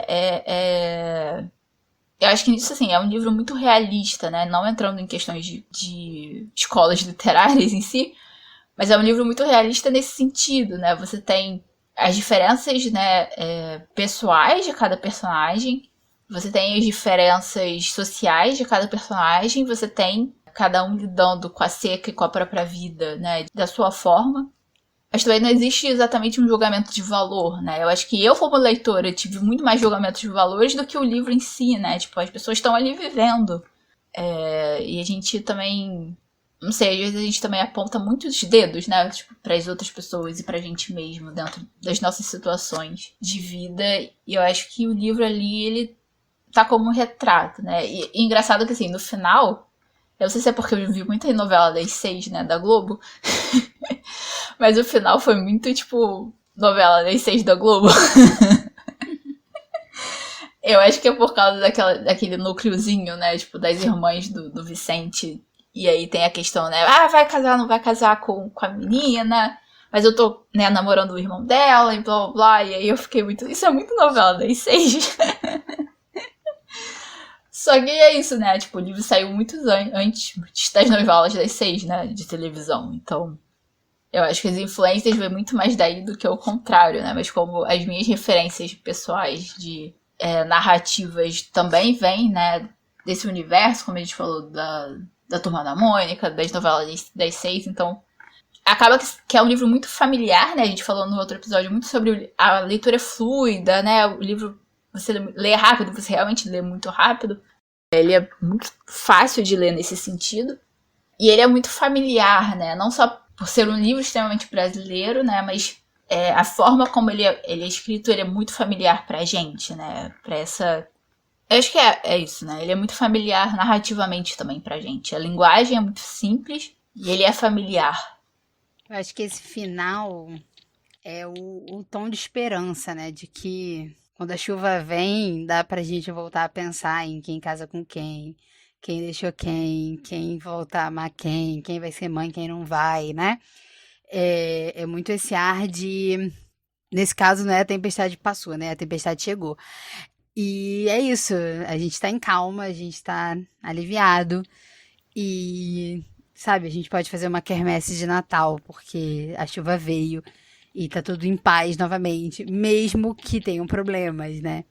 S1: eu acho que isso, assim, é um livro muito realista, né, não entrando em questões de escolas literárias em si, Mas é um livro muito realista nesse sentido, né? Você tem as diferenças, né, pessoais de cada personagem, você tem as diferenças sociais de cada personagem, você tem cada um lidando com a seca e com a própria vida, né, da sua forma. Mas também não existe exatamente um julgamento de valor, né? Eu acho que eu, como leitora, tive muito mais julgamento de valores do que o livro em si, né? Tipo, as pessoas estão ali vivendo. E a gente também... Não sei, às vezes a gente também aponta muitos dedos, né? Tipo, para as outras pessoas e pra gente mesmo, dentro das nossas situações de vida. E eu acho que o livro ali, ele tá como um retrato, né? E engraçado que, assim, no final... Eu não sei se é porque eu vi muita novela das 6, né, da Globo. Mas o final foi muito, tipo, novela das 6 da Globo. Eu acho que é por causa daquele núcleozinho, né, tipo, das irmãs do Vicente. E aí tem a questão, né, vai casar, não vai casar com a menina, mas eu tô, né, namorando o irmão dela e blá blá blá. E aí eu fiquei muito... Isso é muito novela das 6. Só que é isso, né? Tipo, o livro saiu muitos anos antes das novelas das 6, né? De televisão. Então, eu acho que as influências vêm muito mais daí do que o contrário, né? Mas como as minhas referências pessoais de narrativas também vêm, né? Desse universo, como a gente falou, da Turma da Mônica, das novelas das 6. Então, acaba que é um livro muito familiar, né? A gente falou no outro episódio muito sobre a leitura fluida, né? O livro, você lê rápido, você realmente lê muito rápido. Ele é muito fácil de ler nesse sentido. E ele é muito familiar, né? Não só por ser um livro extremamente brasileiro, né? Mas a forma como ele é escrito, ele é muito familiar pra gente, né? Pra essa... Eu acho que é isso, né? Ele é muito familiar narrativamente também pra gente. A linguagem é muito simples e ele é familiar.
S2: Eu acho que esse final é o tom de esperança, né? De que quando a chuva vem, dá pra gente voltar a pensar em quem casa com quem deixou quem volta a amar quem vai ser mãe, quem não vai, né? É muito esse ar de... Nesse caso, não é a tempestade passou, né? A tempestade chegou. E é isso, a gente tá em calma, a gente tá aliviado e, sabe, a gente pode fazer uma quermesse de Natal, porque a chuva veio e tá tudo em paz novamente, mesmo que tenham problemas, né?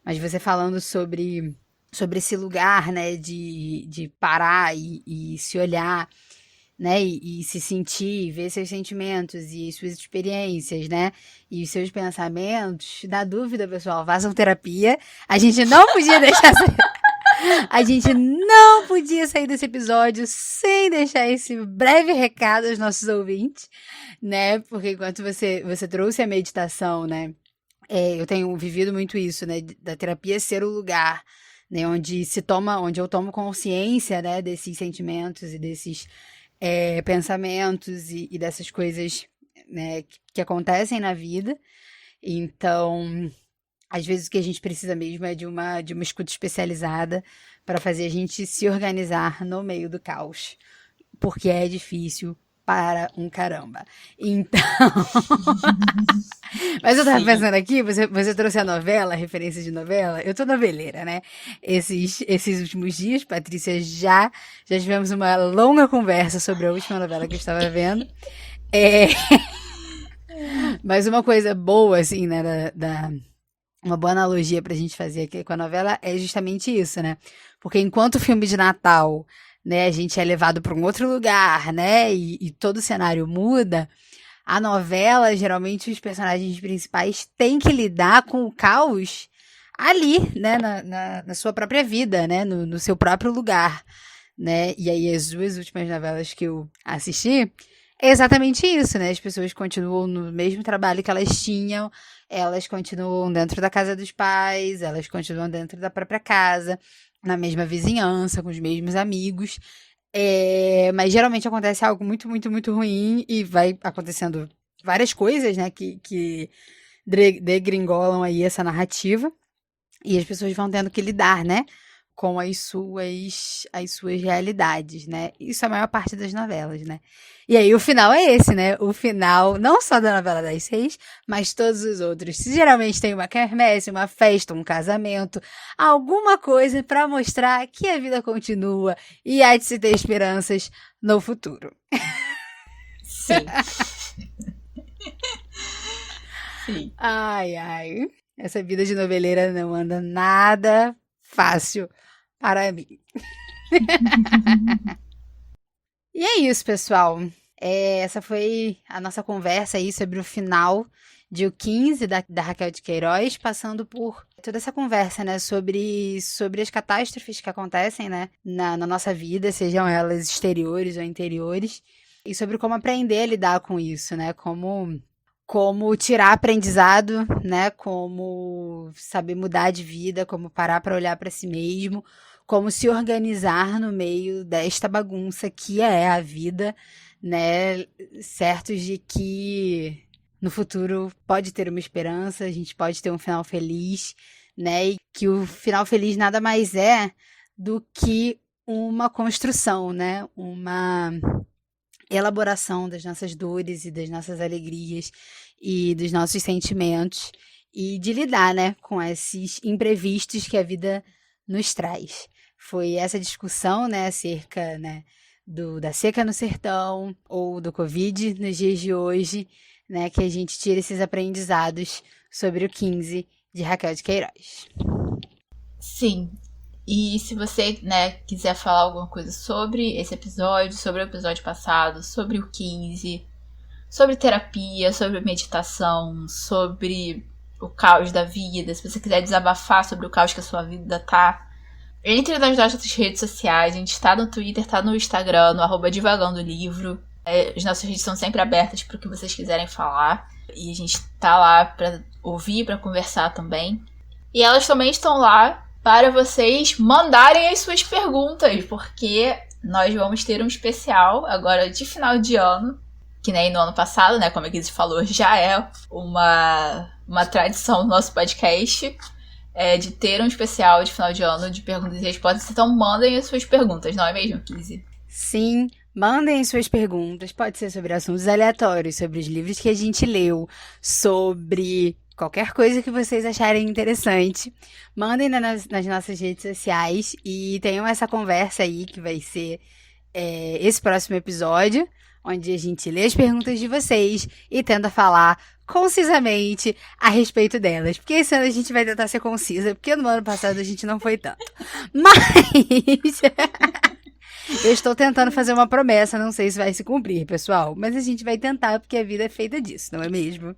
S2: Mas você falando sobre esse lugar, né, de parar e se olhar, né, e se sentir, ver seus sentimentos e suas experiências, né, e os seus pensamentos, dá dúvida, pessoal, façam terapia. A gente não podia deixar a gente não podia sair desse episódio sem deixar esse breve recado aos nossos ouvintes, né, porque enquanto você trouxe a meditação, né, eu tenho vivido muito isso, né, da terapia ser o lugar, né, onde eu tomo consciência, né, desses sentimentos e desses pensamentos e dessas coisas, né, que acontecem na vida. Então, às vezes o que a gente precisa mesmo é de uma escuta especializada para fazer a gente se organizar no meio do caos, porque é difícil para um caramba. Então, mas eu tava pensando aqui, você trouxe a novela, a referência de novela. Eu tô noveleira, né? Esses últimos dias, Patrícia, já tivemos uma longa conversa sobre a última novela que eu estava vendo. Mas uma coisa boa, assim, né, uma boa analogia pra gente fazer aqui com a novela é justamente isso, né? Porque enquanto o filme de Natal, né, a gente é levado para um outro lugar, né, e todo o cenário muda, a novela, geralmente, os personagens principais têm que lidar com o caos ali, né, na sua própria vida, né, no seu próprio lugar, né, e aí as duas últimas novelas que eu assisti, é exatamente isso, né, as pessoas continuam no mesmo trabalho que elas tinham, elas continuam dentro da casa dos pais, elas continuam dentro da própria casa, na mesma vizinhança, com os mesmos amigos, mas geralmente acontece algo muito, muito, muito ruim e vai acontecendo várias coisas, né, que degringolam aí essa narrativa e as pessoas vão tendo que lidar, né, com as suas realidades, né? Isso é a maior parte das novelas, né? E aí o final é esse, né? O final, não só da novela das 6, mas todos os outros. Geralmente tem uma quermesse, uma festa, um casamento, alguma coisa para mostrar que a vida continua e há de se ter esperanças no futuro.
S1: Sim. Sim.
S2: Ai. Essa vida de noveleira não anda nada fácil para mim. E é isso, pessoal. Essa foi a nossa conversa aí sobre o final de O 15 da Raquel de Queiroz, passando por toda essa conversa, né, sobre as catástrofes que acontecem, né, na nossa vida, sejam elas exteriores ou interiores, e sobre como aprender a lidar com isso, né, como tirar aprendizado, né, como saber mudar de vida, como parar para olhar para si mesmo, como se organizar no meio desta bagunça que é a vida, né, certos de que no futuro pode ter uma esperança, a gente pode ter um final feliz, né, e que o final feliz nada mais é do que uma construção, né, uma elaboração das nossas dores e das nossas alegrias e dos nossos sentimentos e de lidar, né, com esses imprevistos que a vida nos traz. Foi essa discussão, né, acerca, né, da seca no sertão ou do Covid nos dias de hoje, né, que a gente tira esses aprendizados sobre o 15 de Raquel de Queiroz.
S1: Sim. E se você, né, quiser falar alguma coisa sobre esse episódio, sobre o episódio passado, sobre o 15, sobre terapia, sobre meditação, sobre o caos da vida, se você quiser desabafar sobre o caos que a sua vida tá, entre nas nossas redes sociais. A gente tá no Twitter, tá no Instagram, no @divagandolivro. As nossas redes são sempre abertas para o que vocês quiserem falar. E a gente tá lá pra ouvir, pra conversar também. E elas também estão lá para vocês mandarem as suas perguntas, porque nós vamos ter um especial agora de final de ano, que nem no ano passado, né? Como a Guise falou, já é uma tradição do nosso podcast, de ter um especial de final de ano de perguntas e respostas. Então mandem as suas perguntas, não é mesmo, Guise?
S2: Sim, mandem suas perguntas. Pode ser sobre assuntos aleatórios, sobre os livros que a gente leu, sobre qualquer coisa que vocês acharem interessante. Mandem nas nossas redes sociais e tenham essa conversa aí que vai ser esse próximo episódio, onde a gente lê as perguntas de vocês e tenta falar concisamente a respeito delas. Porque esse ano a gente vai tentar ser concisa, porque no ano passado a gente não foi tanto. Mas eu estou tentando fazer uma promessa, não sei se vai se cumprir, pessoal. Mas a gente vai tentar, porque a vida é feita disso, não é mesmo?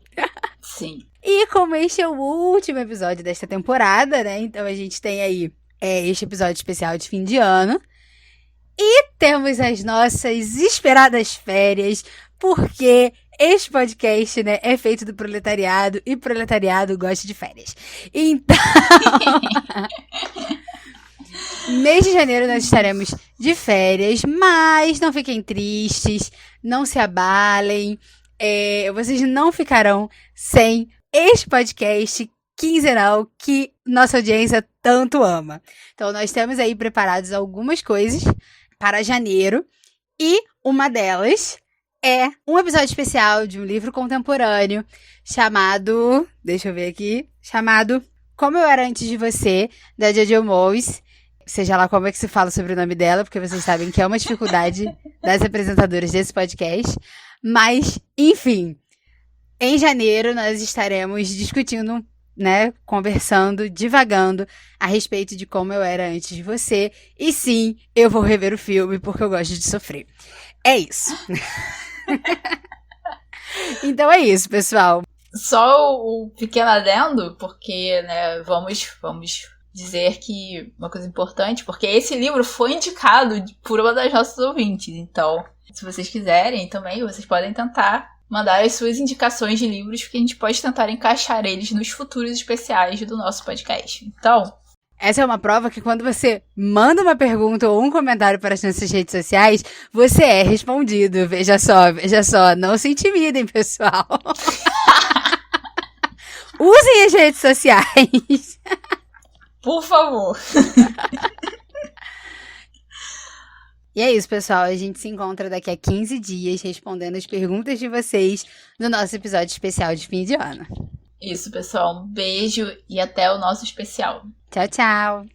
S1: Sim.
S2: E como este é o último episódio desta temporada, né? Então a gente tem aí este episódio especial de fim de ano. E temos as nossas esperadas férias, porque este podcast, né, é feito do proletariado e proletariado gosta de férias. Então, mês de janeiro nós estaremos de férias, mas não fiquem tristes, não se abalem, vocês não ficarão sem este podcast quinzenal que nossa audiência tanto ama. Então, nós temos aí preparados algumas coisas para janeiro, e uma delas é um episódio especial de um livro contemporâneo chamado Como Eu Era Antes de Você, da Jojo Moyes. Seja lá como é que se fala sobre o nome dela, porque vocês sabem que é uma dificuldade das apresentadoras desse podcast. Mas, enfim, em janeiro nós estaremos discutindo, né, conversando, divagando a respeito de Como Eu Era Antes de Você. E sim, eu vou rever o filme porque eu gosto de sofrer. É isso. Então é isso, pessoal.
S1: Só o pequeno adendo, porque, né, vamos dizer que uma coisa importante, porque esse livro foi indicado por uma das nossas ouvintes. Então, se vocês quiserem também, vocês podem tentar mandar as suas indicações de livros, que a gente pode tentar encaixar eles nos futuros especiais do nosso podcast. Então,
S2: essa é uma prova que quando você manda uma pergunta ou um comentário para as nossas redes sociais, você é respondido. Veja só, não se intimidem, pessoal. Usem as redes sociais.
S1: Por favor.
S2: E é isso, pessoal. A gente se encontra daqui a 15 dias respondendo as perguntas de vocês no nosso episódio especial de fim de ano.
S1: Isso, pessoal. Um beijo e até o nosso especial.
S2: Tchau, tchau.